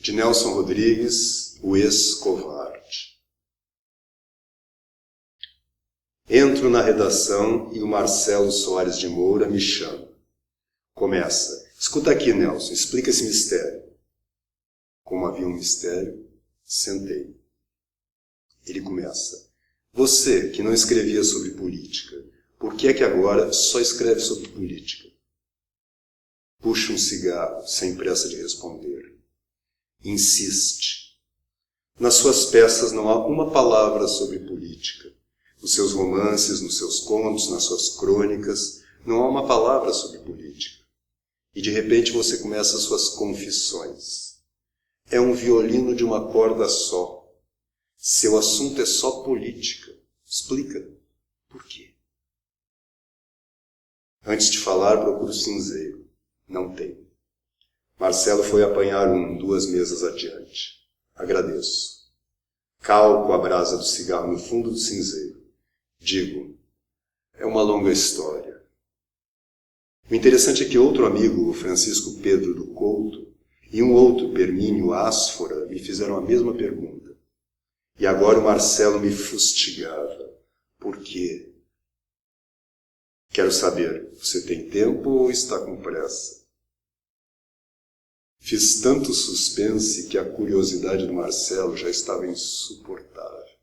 de Nelson Rodrigues, o ex-covarde. Entro na redação e o Marcelo Soares de Moura me chama. Começa. Escuta aqui, Nelson, explica esse mistério. Como havia um mistério, sentei. Ele começa. Você, que não escrevia sobre política, por que é que agora só escreve sobre política? Puxa um cigarro, sem pressa de responder. Insiste. Nas suas peças não há uma palavra sobre política. Nos seus romances, nos seus contos, nas suas crônicas, não há uma palavra sobre política. E de repente você começa as suas confissões. É um violino de uma corda só. Seu assunto é só política. Explica. Por quê? Antes de falar, procuro cinzeiro. Não tem. Marcelo foi apanhar 2 mesas adiante. Agradeço. Calco a brasa do cigarro no fundo do cinzeiro. Digo, é uma longa história. O interessante é que outro amigo, o Francisco Pedro do Couto, e um outro, Permínio Asfora, me fizeram a mesma pergunta. E agora o Marcelo me fustigava. Por quê? Quero saber, você tem tempo ou está com pressa? Fiz tanto suspense que a curiosidade do Marcelo já estava insuportável.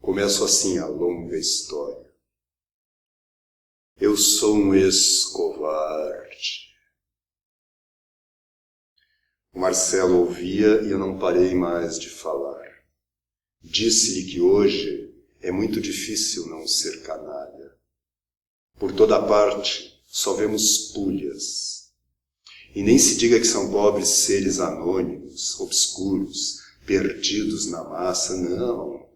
Começo assim a longa história. Eu sou um ex-covarde. O Marcelo ouvia e eu não parei mais de falar. Disse-lhe que hoje é muito difícil não ser canalha. Por toda parte só vemos pulhas. E nem se diga que são pobres seres anônimos, obscuros, perdidos na massa, não.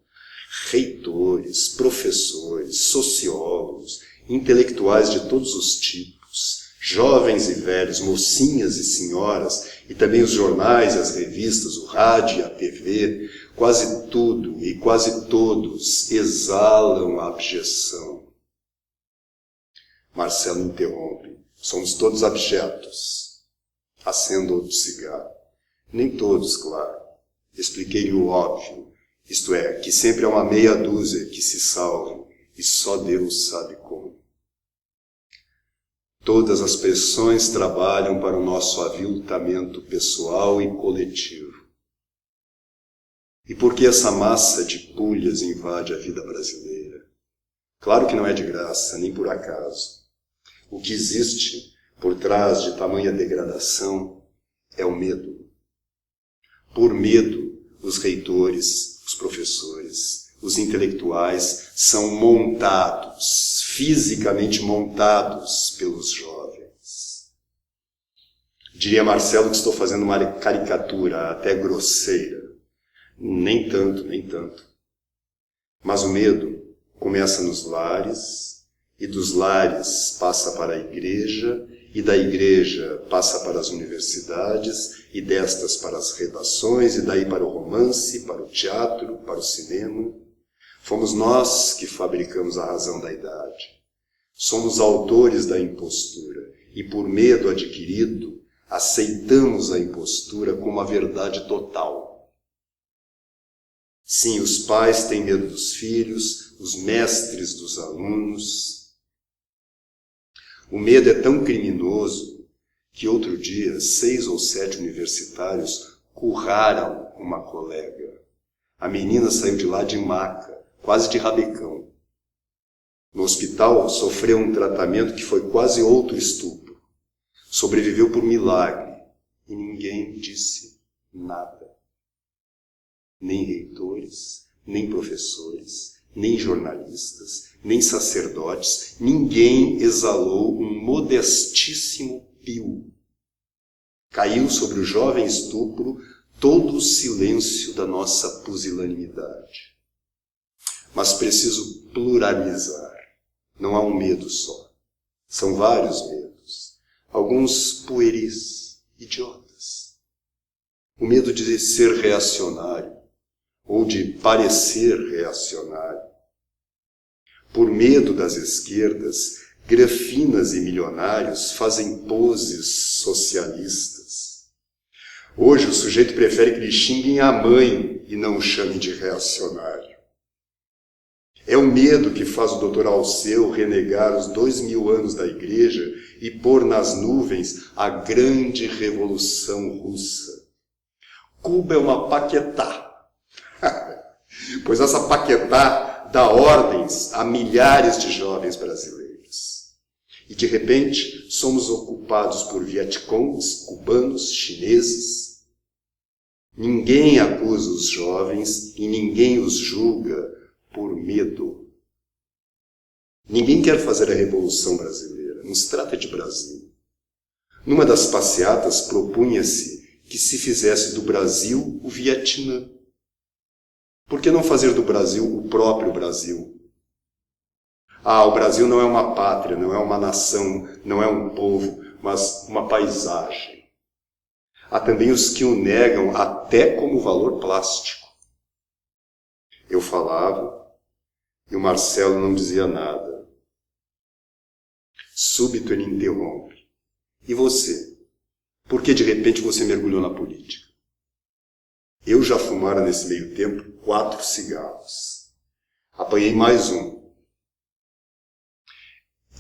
Reitores, professores, sociólogos, intelectuais de todos os tipos, jovens e velhos, mocinhas e senhoras, e também os jornais e as revistas, o rádio e a TV, quase tudo e quase todos exalam a abjeção. Marcelo interrompe. Somos todos abjetos. Acendo outro cigarro. Nem todos, claro. Expliquei-lhe o óbvio. Isto é, que sempre há uma meia dúzia que se salvam, e só Deus sabe como. Todas as pressões trabalham para o nosso aviltamento pessoal e coletivo. E por que essa massa de pulhas invade a vida brasileira? Claro que não é de graça, nem por acaso. O que existe por trás de tamanha degradação é o medo. Por medo, os reitores, os professores, os intelectuais são montados, fisicamente montados pelos jovens. Diria Marcelo que estou fazendo uma caricatura até grosseira. Nem tanto, nem tanto. Mas o medo começa nos lares, e dos lares passa para a igreja, e da igreja passa para as universidades, e destas para as redações, e daí para o romance, para o teatro, para o cinema. Fomos nós que fabricamos a razão da idade. Somos autores da impostura, e por medo adquirido, aceitamos a impostura como a verdade total. Sim, os pais têm medo dos filhos, os mestres dos alunos. O medo é tão criminoso que outro dia 6 ou 7 universitários curraram uma colega. A menina saiu de lá de maca, quase de rabecão. No hospital sofreu um tratamento que foi quase outro estupro. Sobreviveu por milagre e ninguém disse nada. Nem reitores, nem professores, nem jornalistas, nem sacerdotes, ninguém exalou um modestíssimo pio. Caiu sobre o jovem estupro todo o silêncio da nossa pusilanimidade. Mas preciso pluralizar. Não há um medo só. São vários medos. Alguns pueris, idiotas. O medo de ser reacionário, ou de parecer reacionário. Por medo das esquerdas, grafinas e milionários fazem poses socialistas. Hoje o sujeito prefere que lhe xinguem a mãe e não o chamem de reacionário. É o medo que faz o Dr. Alceu renegar os 2000 anos da Igreja e pôr nas nuvens a grande Revolução Russa. Cuba é uma Paquetá, pois essa Paquetá dá ordens a milhares de jovens brasileiros. E de repente somos ocupados por vietcongs, cubanos, chineses. Ninguém acusa os jovens e ninguém os julga por medo. Ninguém quer fazer a Revolução Brasileira, não se trata de Brasil. Numa das passeatas propunha-se que se fizesse do Brasil o Vietnã. Por que não fazer do Brasil o próprio Brasil? O Brasil não é uma pátria, não é uma nação, não é um povo, mas uma paisagem. Há também os que o negam até como valor plástico. Eu falava e o Marcelo não dizia nada. Súbito ele interrompe. E você? Por que de repente você mergulhou na política? Eu já fumara nesse meio tempo 4 cigarros. Apanhei mais um.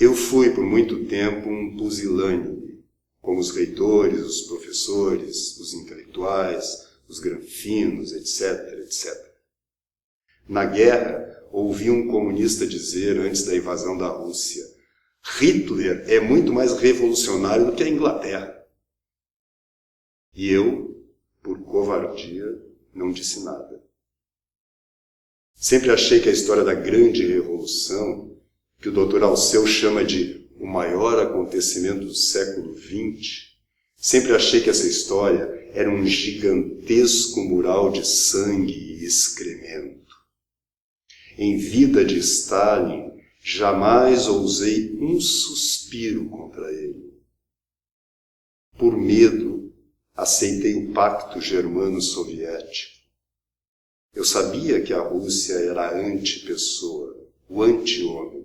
Eu fui por muito tempo um pusilânime, como os reitores, os professores, os intelectuais, os granfinos, etc, etc. Na guerra, ouvi um comunista dizer, antes da invasão da Rússia, Hitler é muito mais revolucionário do que a Inglaterra. E eu, por covardia, não disse nada. Sempre achei que a história da grande revolução, que o Dr. Alceu chama de o maior acontecimento do século XX, sempre achei que essa história era um gigantesco mural de sangue e excremento. Em vida de Stalin, jamais ousei um suspiro contra ele. Por medo, aceitei o pacto germano-soviético. Eu sabia que a Rússia era a anti-pessoa, o anti-homem.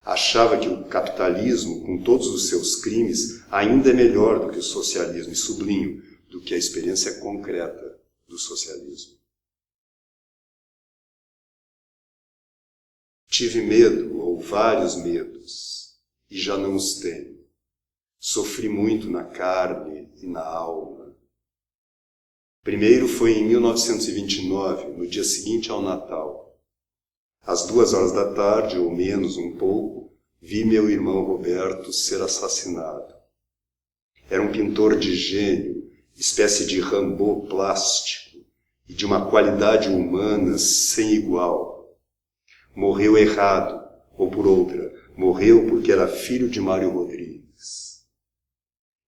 Achava que o capitalismo, com todos os seus crimes, ainda é melhor do que o socialismo, e sublinho, do que a experiência concreta do socialismo. Tive medo, ou vários medos, e já não os tenho. Sofri muito na carne e na alma. Primeiro foi em 1929, no dia seguinte ao Natal. Às 2 horas da tarde, ou menos um pouco, vi meu irmão Roberto ser assassinado. Era um pintor de gênio, espécie de Rambo plástico, e de uma qualidade humana sem igual. Morreu errado, ou por outra, morreu porque era filho de Mário Rodrigues.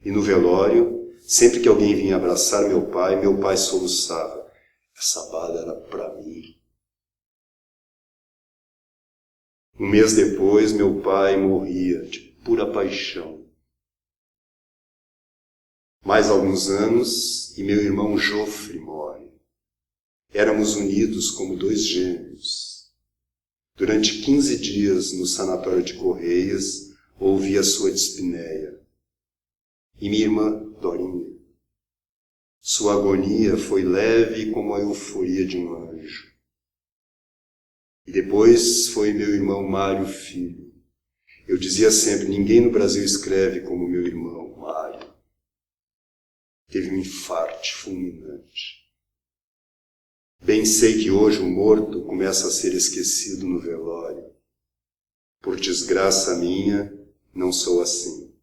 E no velório, sempre que alguém vinha abraçar meu pai soluçava. Essa bala era para mim. Um mês depois, meu pai morria de pura paixão. Mais alguns anos e meu irmão Jofre morre. Éramos unidos como 2 gêmeos. Durante 15 dias no sanatório de Correias, ouvi a sua dispneia. E minha irmã, Dorinha. Sua agonia foi leve como a euforia de um anjo. E depois foi meu irmão Mário Filho. Eu dizia sempre, ninguém no Brasil escreve como meu irmão, Mário. Teve um infarte fulminante. Bem sei que hoje o morto começa a ser esquecido no velório. Por desgraça minha, não sou assim.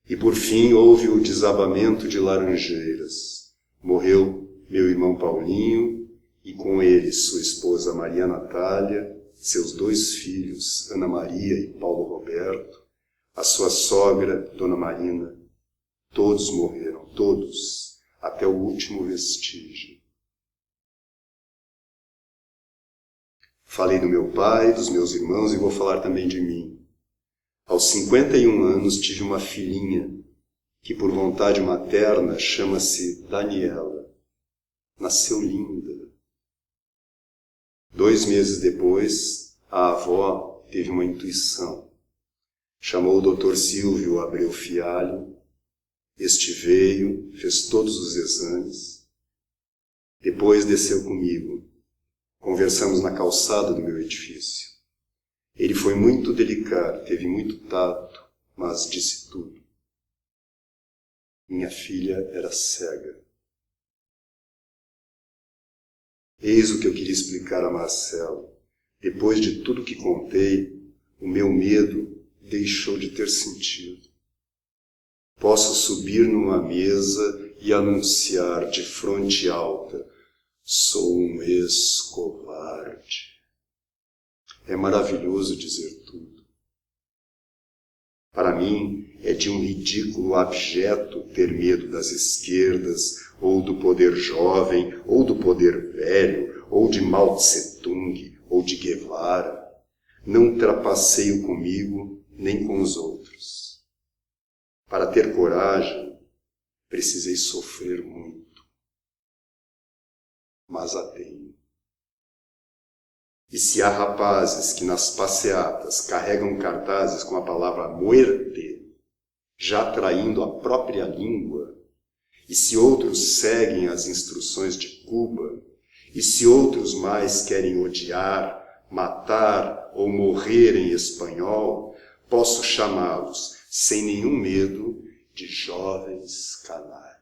E por fim houve o desabamento de Laranjeiras. Morreu meu irmão Paulinho e com ele sua esposa Maria Natália, seus 2 filhos, Ana Maria e Paulo Roberto, a sua sogra, Dona Marina. Todos morreram, todos, até o último vestígio. Falei do meu pai, dos meus irmãos e vou falar também de mim. Aos 51 anos tive uma filhinha, que por vontade materna chama-se Daniela. Nasceu linda. 2 meses depois, a avó teve uma intuição. Chamou o Dr. Silvio Abreu Fialho Este veio, fez todos os exames, depois desceu comigo. Conversamos na calçada do meu edifício. Ele foi muito delicado, teve muito tato, mas disse tudo. Minha filha era cega. Eis o que eu queria explicar a Marcelo. Depois de tudo que contei, o meu medo deixou de ter sentido. Posso subir numa mesa e anunciar de fronte alta: sou um ex-covarde. É maravilhoso dizer tudo. Para mim, é de um ridículo abjeto ter medo das esquerdas, ou do poder jovem, ou do poder velho, ou de Mao Tse-tung, ou de Guevara. Não trapaceio comigo, nem com os outros. Para ter coragem, precisei sofrer muito. Mas a tenho. E se há rapazes que nas passeatas carregam cartazes com a palavra muerte, já traindo a própria língua, e se outros seguem as instruções de Cuba, e se outros mais querem odiar, matar ou morrer em espanhol, posso chamá-los, sem nenhum medo, de jovens canais.